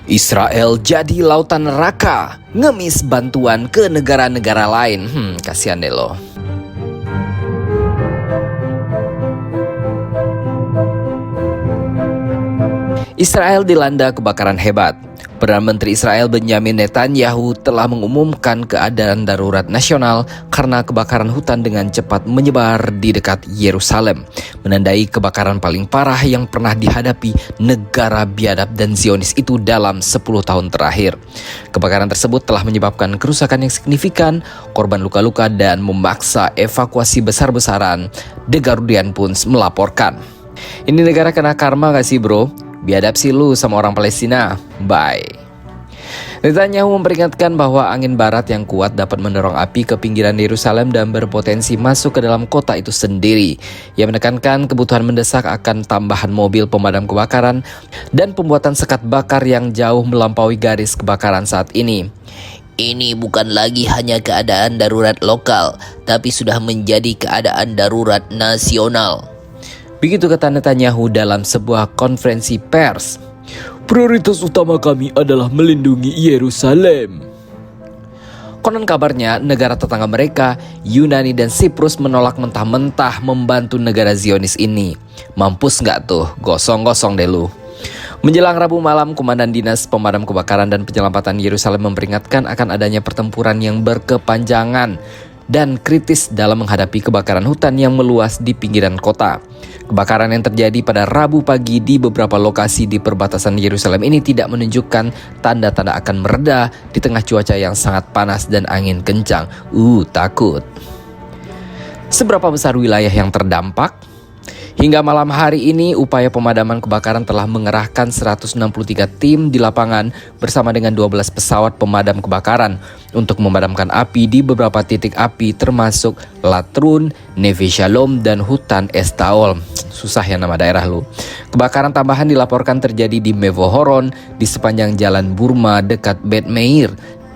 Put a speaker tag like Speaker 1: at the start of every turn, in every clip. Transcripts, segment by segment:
Speaker 1: Israel jadi lautan neraka, ngemis bantuan ke negara-negara lain. Kasihan deh lo. Israel dilanda kebakaran hebat. Perdana Menteri Israel Benjamin Netanyahu telah mengumumkan keadaan darurat nasional karena kebakaran hutan dengan cepat menyebar di dekat Yerusalem, menandai kebakaran paling parah yang pernah dihadapi negara biadab dan Zionis itu dalam 10 tahun terakhir. Kebakaran tersebut telah menyebabkan kerusakan yang signifikan, korban luka-luka, dan memaksa evakuasi besar-besaran. The Guardian pun melaporkan. Ini negara kena karma gak sih bro? Biadab sih lu sama orang Palestina. Bye. Netanyahu memperingatkan bahwa angin barat yang kuat dapat mendorong api ke pinggiran Yerusalem dan berpotensi masuk ke dalam kota itu sendiri. Ia menekankan kebutuhan mendesak akan tambahan mobil pemadam kebakaran dan pembuatan sekat bakar yang jauh melampaui garis kebakaran saat ini.
Speaker 2: Ini bukan lagi hanya keadaan darurat lokal, tapi sudah menjadi keadaan darurat nasional.
Speaker 1: Begitu kata Netanyahu dalam sebuah konferensi pers. Prioritas utama kami adalah melindungi Yerusalem. Konon kabarnya negara tetangga mereka, Yunani dan Siprus, menolak mentah-mentah membantu negara Zionis ini. Mampus nggak tuh, gosong-gosong deh lu. Menjelang Rabu malam, Komandan Dinas Pemadam Kebakaran dan Penyelamatan Yerusalem memperingatkan akan adanya pertempuran yang berkepanjangan dan kritis dalam menghadapi kebakaran hutan yang meluas di pinggiran kota. Kebakaran yang terjadi pada Rabu pagi di beberapa lokasi di perbatasan Yerusalem ini tidak menunjukkan tanda-tanda akan mereda di tengah cuaca yang sangat panas dan angin kencang. Takut. Seberapa besar wilayah yang terdampak? Hingga malam hari ini, upaya pemadaman kebakaran telah mengerahkan 163 tim di lapangan bersama dengan 12 pesawat pemadam kebakaran untuk memadamkan api di beberapa titik api termasuk Latrun, Neve Shalom, dan hutan Estaol. Susah ya nama daerah lu. Kebakaran tambahan dilaporkan terjadi di Mevohoron, di sepanjang jalan Burma dekat Bet Meir,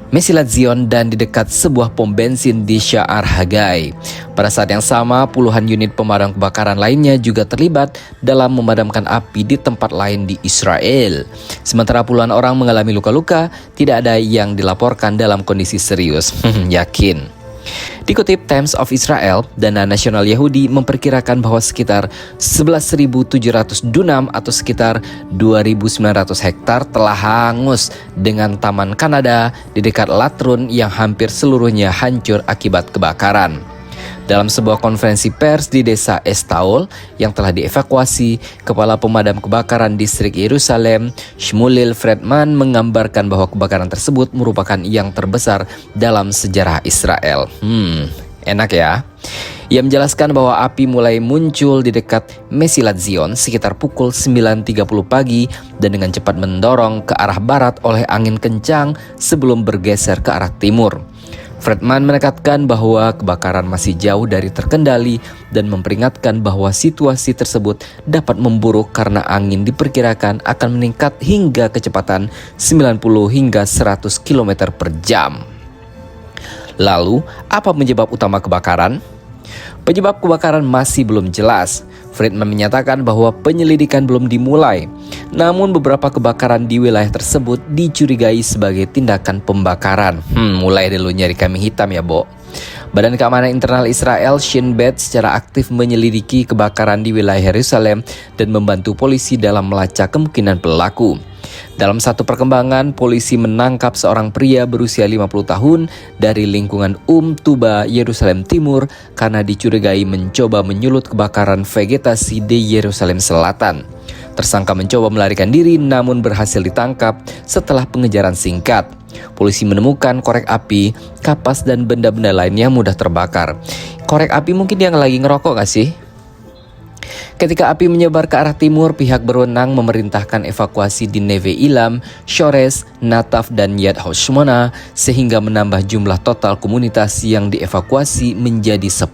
Speaker 1: Mesilat Zion, dan di dekat sebuah pom bensin di Sha'ar Hagai. Pada saat yang sama, puluhan unit pemadam kebakaran lainnya juga terlibat dalam memadamkan api di tempat lain di Israel. Sementara puluhan orang mengalami luka-luka, tidak ada yang dilaporkan dalam kondisi serius. Yakin. Dikutip Times of Israel, Dana Nasional Yahudi memperkirakan bahwa sekitar 11.700 dunam atau sekitar 2.900 hektar telah hangus dengan Taman Kanada di dekat Latrun yang hampir seluruhnya hancur akibat kebakaran. Dalam sebuah konferensi pers di desa Estaol yang telah dievakuasi, Kepala Pemadam Kebakaran Distrik Yerusalem, Shmulil Friedman, menggambarkan bahwa kebakaran tersebut merupakan yang terbesar dalam sejarah Israel. Enak ya? Ia menjelaskan bahwa api mulai muncul di dekat Mesilat Zion sekitar pukul 9.30 pagi dan dengan cepat mendorong ke arah barat oleh angin kencang sebelum bergeser ke arah timur. Friedman menekankan bahwa kebakaran masih jauh dari terkendali dan memperingatkan bahwa situasi tersebut dapat memburuk karena angin diperkirakan akan meningkat hingga kecepatan 90 hingga 100 km per jam. Lalu, apa penyebab utama kebakaran? Penyebab kebakaran masih belum jelas. Friedman menyatakan bahwa penyelidikan belum dimulai. Namun beberapa kebakaran di wilayah tersebut dicurigai sebagai tindakan pembakaran. Mulai dulu nyari kambing hitam ya, Bo. Badan Keamanan Internal Israel Shin Bet secara aktif menyelidiki kebakaran di wilayah Yerusalem dan membantu polisi dalam melacak kemungkinan pelaku. Dalam satu perkembangan, polisi menangkap seorang pria berusia 50 tahun dari lingkungan Tuba, Yerusalem Timur karena dicurigai mencoba menyulut kebakaran vegetasi di Yerusalem Selatan. Tersangka mencoba melarikan diri namun berhasil ditangkap setelah pengejaran singkat. Polisi menemukan korek api, kapas, dan benda-benda lain yang mudah terbakar. Korek api mungkin yang lagi ngerokok gak sih? Ketika api menyebar ke arah timur, pihak berwenang memerintahkan evakuasi di Neve Ilam, Shores, Nataf, dan Yad Hoshmona sehingga menambah jumlah total komunitas yang dievakuasi menjadi 10.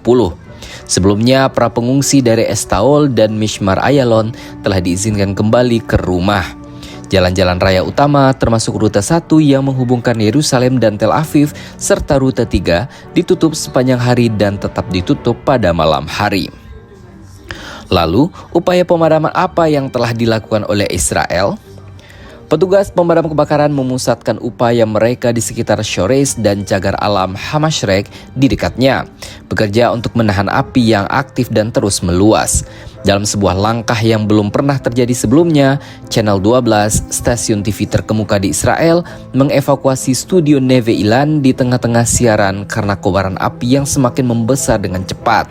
Speaker 1: Sebelumnya, para pengungsi dari Estaol dan Mishmar Ayalon telah diizinkan kembali ke rumah. Jalan-jalan raya utama termasuk rute 1 yang menghubungkan Yerusalem dan Tel Aviv serta rute 3 ditutup sepanjang hari dan tetap ditutup pada malam hari. Lalu, upaya pemadaman apa yang telah dilakukan oleh Israel? Petugas pemadam kebakaran memusatkan upaya mereka di sekitar Shores dan cagar alam Hamashrek di dekatnya, bekerja untuk menahan api yang aktif dan terus meluas. Dalam sebuah langkah yang belum pernah terjadi sebelumnya, Channel 12, stasiun TV terkemuka di Israel, mengevakuasi studio Neve Ilan di tengah-tengah siaran karena kobaran api yang semakin membesar dengan cepat.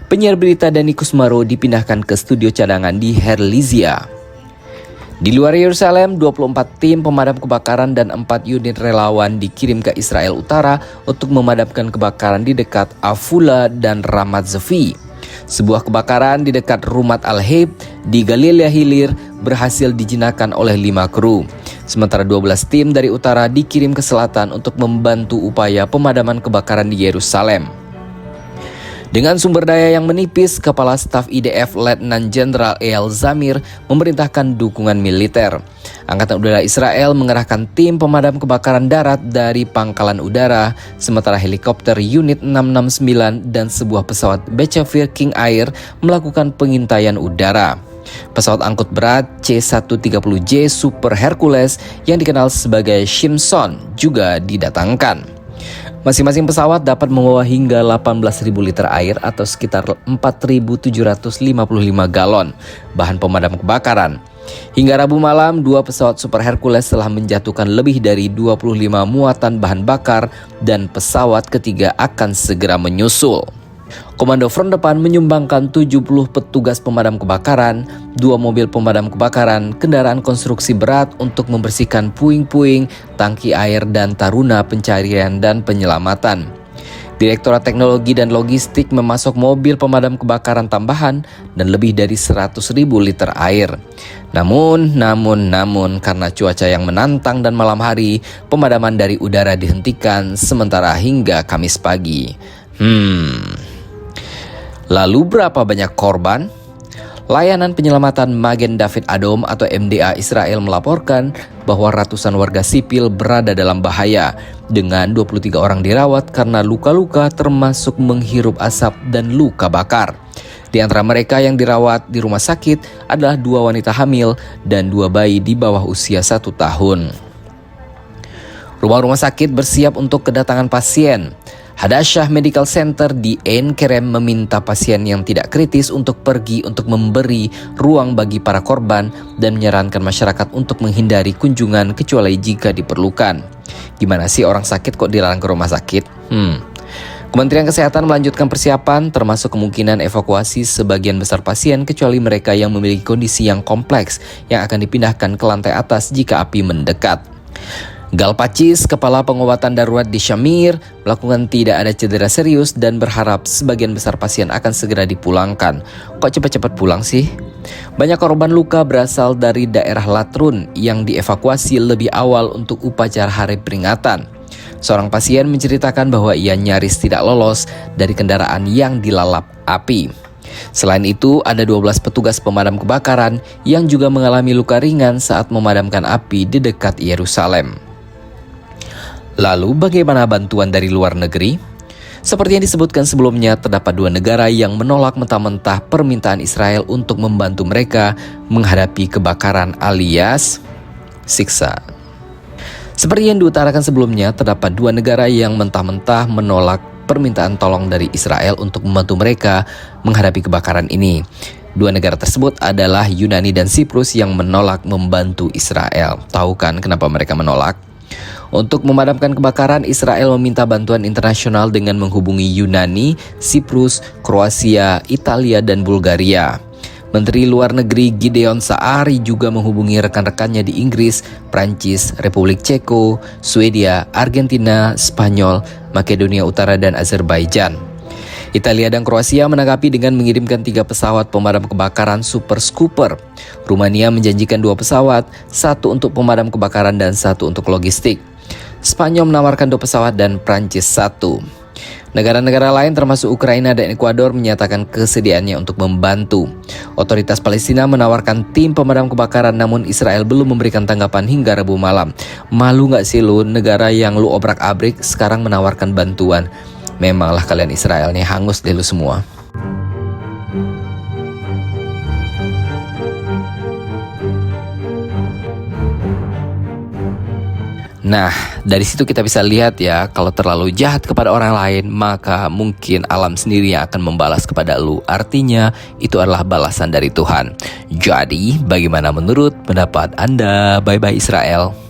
Speaker 1: Penyiar berita Dani Kusmaro dipindahkan ke studio cadangan di Herzliya. Di luar Yerusalem, 24 tim pemadam kebakaran dan 4 unit relawan dikirim ke Israel Utara untuk memadamkan kebakaran di dekat Afula dan Ramat Zofi. Sebuah kebakaran di dekat Rumat Al-Heb di Galilea Hilir berhasil dijinakkan oleh 5 kru. Sementara 12 tim dari utara dikirim ke selatan untuk membantu upaya pemadaman kebakaran di Yerusalem. Dengan sumber daya yang menipis, Kepala Staf IDF Letnan Jenderal Eyal Zamir memerintahkan dukungan militer. Angkatan Udara Israel mengerahkan tim pemadam kebakaran darat dari Pangkalan Udara, sementara helikopter unit 669 dan sebuah pesawat Bechavir King Air melakukan pengintaian udara. Pesawat angkut berat C-130J Super Hercules yang dikenal sebagai Shimson juga didatangkan. Masing-masing pesawat dapat membawa hingga 18.000 liter air atau sekitar 4.755 galon bahan pemadam kebakaran. Hingga Rabu malam, 2 pesawat Super Hercules telah menjatuhkan lebih dari 25 muatan bahan bakar dan pesawat ketiga akan segera menyusul. Komando Front Depan menyumbangkan 70 petugas pemadam kebakaran, 2 mobil pemadam kebakaran, kendaraan konstruksi berat untuk membersihkan puing-puing, tangki air, dan taruna pencarian dan penyelamatan. Direktorat Teknologi dan Logistik memasok mobil pemadam kebakaran tambahan dan lebih dari 100.000 liter air. Namun, karena cuaca yang menantang dan malam hari, pemadaman dari udara dihentikan sementara hingga Kamis pagi. Lalu berapa banyak korban? Layanan Penyelamatan Magen David Adom atau MDA Israel melaporkan bahwa ratusan warga sipil berada dalam bahaya, dengan 23 orang dirawat karena luka-luka termasuk menghirup asap dan luka bakar. Di antara mereka yang dirawat di rumah sakit adalah 2 wanita hamil dan 2 bayi di bawah usia 1 tahun. Rumah-rumah sakit bersiap untuk kedatangan pasien. Hadassah Medical Center di Ein Kerem meminta pasien yang tidak kritis untuk pergi untuk memberi ruang bagi para korban dan menyarankan masyarakat untuk menghindari kunjungan kecuali jika diperlukan. Gimana sih orang sakit kok dilarang ke rumah sakit? Kementerian Kesehatan melanjutkan persiapan termasuk kemungkinan evakuasi sebagian besar pasien kecuali mereka yang memiliki kondisi yang kompleks yang akan dipindahkan ke lantai atas jika api mendekat. Gal Pacis, kepala pengobatan darurat di Shamir, melakukan tidak ada cedera serius dan berharap sebagian besar pasien akan segera dipulangkan. Kok cepat-cepat pulang sih? Banyak korban luka berasal dari daerah Latrun yang dievakuasi lebih awal untuk upacara hari peringatan. Seorang pasien menceritakan bahwa ia nyaris tidak lolos dari kendaraan yang dilalap api. Selain itu, ada 12 petugas pemadam kebakaran yang juga mengalami luka ringan saat memadamkan api di dekat Yerusalem. Lalu bagaimana bantuan dari luar negeri? Seperti yang disebutkan sebelumnya, terdapat 2 negara yang menolak mentah-mentah permintaan Israel untuk membantu mereka menghadapi kebakaran alias siksa. Seperti yang diutarakan sebelumnya, terdapat 2 negara yang mentah-mentah menolak permintaan tolong dari Israel untuk membantu mereka menghadapi kebakaran ini. 2 negara tersebut adalah Yunani dan Siprus yang menolak membantu Israel. Tahu kan kenapa mereka menolak? Untuk memadamkan kebakaran, Israel meminta bantuan internasional dengan menghubungi Yunani, Siprus, Kroasia, Italia, dan Bulgaria. Menteri Luar Negeri Gideon Saari juga menghubungi rekan-rekannya di Inggris, Prancis, Republik Ceko, Swedia, Argentina, Spanyol, Makedonia Utara, dan Azerbaijan. Italia dan Kroasia menanggapi dengan mengirimkan 3 pesawat pemadam kebakaran Super Scooper. Rumania menjanjikan 2 pesawat, 1 untuk pemadam kebakaran dan 1 untuk logistik. Spanyol menawarkan 2 pesawat dan Prancis 1. Negara-negara lain termasuk Ukraina dan Ekuador menyatakan kesediaannya untuk membantu. Otoritas Palestina menawarkan tim pemadam kebakaran, namun Israel belum memberikan tanggapan hingga Rabu malam. Malu gak sih lu, negara yang lu obrak-abrik sekarang menawarkan bantuan? Memanglah kalian Israel nih hangus deh lu semua. Nah, dari situ kita bisa lihat ya, kalau terlalu jahat kepada orang lain, maka mungkin alam sendiri yang akan membalas kepada lu. Artinya, itu adalah balasan dari Tuhan. Jadi, bagaimana menurut pendapat Anda? Bye-bye Israel.